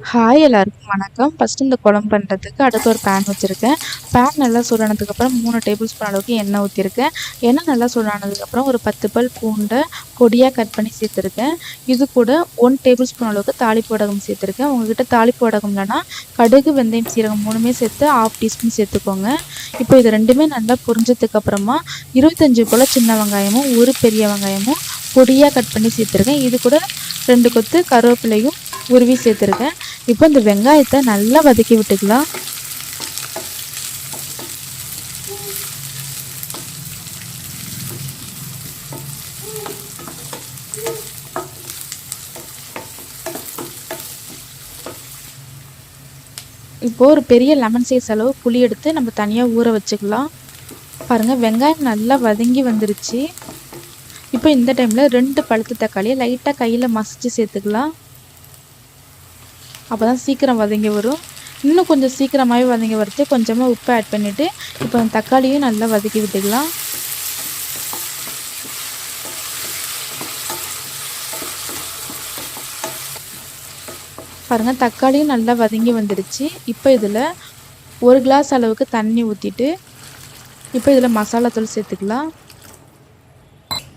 Hi எல்லாருக்கும் வணக்கம். First இந்த குழம்பு பண்ணுறதுக்கு அடுத்து ஒரு பேன் வச்சுருக்கேன். பேன் நல்லா சூடானதுக்கப்புறம் 3 டேபிள் ஸ்பூன் அளவுக்கு எண்ணெய் ஊற்றிருக்கேன். எண்ணெய் நல்லா சூடானதுக்கப்புறம் ஒரு 10 பல் பூண்டை பொடியாக கட் பண்ணி சேர்த்துருக்கேன். இது கூட 1 டேபிள் ஸ்பூன் அளவுக்கு தாளிப்பு வடகம் சேர்த்துருக்கேன். உங்கள்கிட்ட தாளிப்பு வடகம் இல்லைன்னா கடுகு, வெந்தயம், சீரகம் 3மே சேர்த்து 1/2 டீஸ்பூன் சேர்த்துக்கோங்க. இப்போ இது 2மே நல்லா பொரிஞ்சதுக்கப்புறமா 25 போல் சின்ன வெங்காயமும் 1 பெரிய வெங்காயமும் பொடியாக கட் பண்ணி சேர்த்துருக்கேன். இது கூட 2 கொத்து கருவேப்பிலையும் உருவி சேர்த்துருக்கேன். இப்போ இந்த வெங்காயத்தை நல்லா வதக்கி விட்டுக்கலாம். இப்போ ஒரு பெரிய லெமன் சைஸ் அளவு புளி எடுத்து நம்ம தனியாக ஊற வச்சுக்கலாம். பாருங்கள், வெங்காயம் நல்லா வதங்கி வந்துருச்சு. இப்போ இந்த டைமில் 2 பழுத்த தக்காளியை லைட்டாக கையில் மசிச்சு சேர்த்துக்கலாம். அப்போ தான் சீக்கிரம் வதங்கி வரும். இன்னும் கொஞ்சம் சீக்கிரமாகவே வதங்கி வரது கொஞ்சமாக உப்பு ஆட் பண்ணிவிட்டு இப்போ தக்காளியும் நல்லா வதக்கி விட்டுக்கலாம். பாருங்கள், தக்காளியும் நல்லா வதங்கி வந்துடுச்சு. இப்போ இதில் 1 கிளாஸ் அளவுக்கு தண்ணி ஊற்றிட்டு இப்போ இதில் மசாலாத்தூள் சேர்த்துக்கலாம்.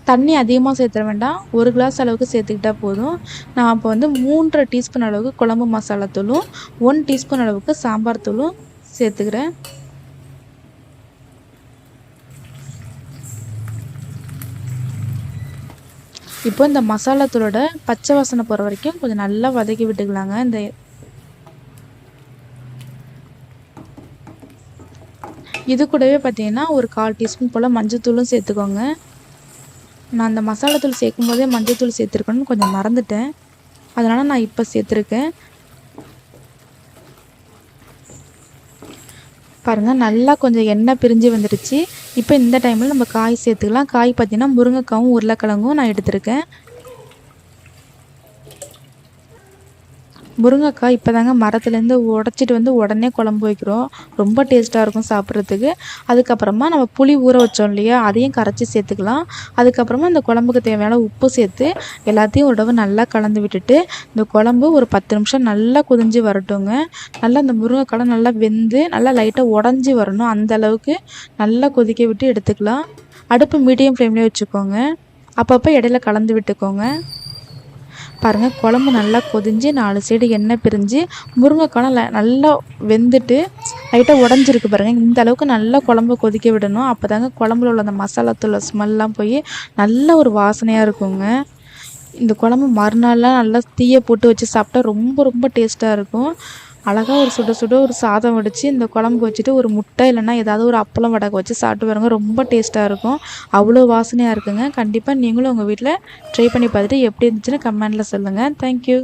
தண்ணி அதிகமாக சேர்த்துற வேண்டாம், 1 கிளாஸ் அளவுக்கு சேர்த்துக்கிட்டால் போதும். நான் இப்போ வந்து 3 டீஸ்பூன் அளவுக்கு குழம்பு மசாலாத்தூளும் 1 டீஸ்பூன் அளவுக்கு சாம்பார் தூளும் சேர்த்துக்கிறேன். இப்போ இந்த மசாலாத்தூளோட பச்சை வாசனை போகிற வரைக்கும் கொஞ்சம் நல்லா வதக்கி விட்டுக்கலாங்க. இது கூடவே பார்த்தீங்கன்னா ஒரு 1/4 டீஸ்பூன் போல் மஞ்சள்தூளும் சேர்த்துக்கோங்க. நான் அந்த மசாலாத்தூள் சேர்க்கும் போதே மஞ்சள்தூள் சேர்த்துருக்கணும்னு கொஞ்சம் மறந்துட்டேன், அதனால் நான் இப்போ சேர்த்துருக்கேன். பாருங்கள், நல்லா கொஞ்சம் எண்ணெய் பிரிஞ்சு வந்துடுச்சு. இப்போ இந்த டைமில் நம்ம காய் சேர்த்துக்கலாம். காய் பார்த்திங்கன்னா முருங்கைக்காவும் உருளைக்கிழங்கும் நான் எடுத்திருக்கேன். முருங்கைக்காய் இப்போ தாங்க மரத்துலேருந்து உடச்சிட்டு வந்து உடனே குழம்பு வைக்கிறோம். ரொம்ப டேஸ்ட்டாக இருக்கும் சாப்பிட்றதுக்கு. அதுக்கப்புறமா நம்ம புளி ஊற வச்சோம் இல்லையா, அதையும் கரைச்சி சேர்த்துக்கலாம். அதுக்கப்புறமா இந்த குழம்புக்கு தேவையான உப்பு சேர்த்து எல்லாத்தையும் ஒரு தடவை நல்லா கலந்து விட்டுட்டு இந்த குழம்பு ஒரு 10 நிமிஷம் நல்லா கொதிஞ்சு வரட்டுங்க. நல்லா இந்த முருங்கைக்காய் நல்லா வெந்து நல்லா லைட்டாக உடஞ்சி வரணும். அந்த அளவுக்கு நல்லா கொதிக்க விட்டு எடுத்துக்கலாம். அடுப்பு மீடியம் ஃப்ளேம்லேயே வச்சுக்கோங்க. அப்பப்போ இடையில கலந்து விட்டுக்கோங்க. பாருங்கள், குழம்பு நல்லா கொதிஞ்சு 4 சைடு எண்ணெய் பிரிஞ்சு முருங்கைக்காய் நல்லா வெந்துட்டு லைட்டாக உடஞ்சிருக்கு பாருங்கள். இந்த அளவுக்கு நல்லா குழம்பு கொதிக்க விடணும். அப்போ தாங்க குழம்புல உள்ள அந்த மசாலாத்தூள் ஸ்மெல்லாம் போய் நல்ல ஒரு வாசனையாக இருக்குங்க. இந்த குழம்பு மறுநாள்லாம் நல்லா தீயை போட்டு வச்சு சாப்பிட்டா ரொம்ப ரொம்ப டேஸ்ட்டாக இருக்கும். அழகாக ஒரு சுட சுட ஒரு சாதம் வடித்து இந்த குழம்பு வச்சுட்டு ஒரு முட்டை இல்லைன்னா ஏதாவது ஒரு அப்பளம் வடகை வச்சு சாப்பிட்டு பாருங்க, ரொம்ப டேஸ்ட்டாக இருக்கும். அவ்வளோ வாசனையாக இருக்குங்க. கண்டிப்பாக நீங்களும் உங்கள் வீட்டில் ட்ரை பண்ணி பார்த்துட்டு எப்படி இருந்துச்சுன்னு கமெண்டில் சொல்லுங்கள். தேங்க்யூ.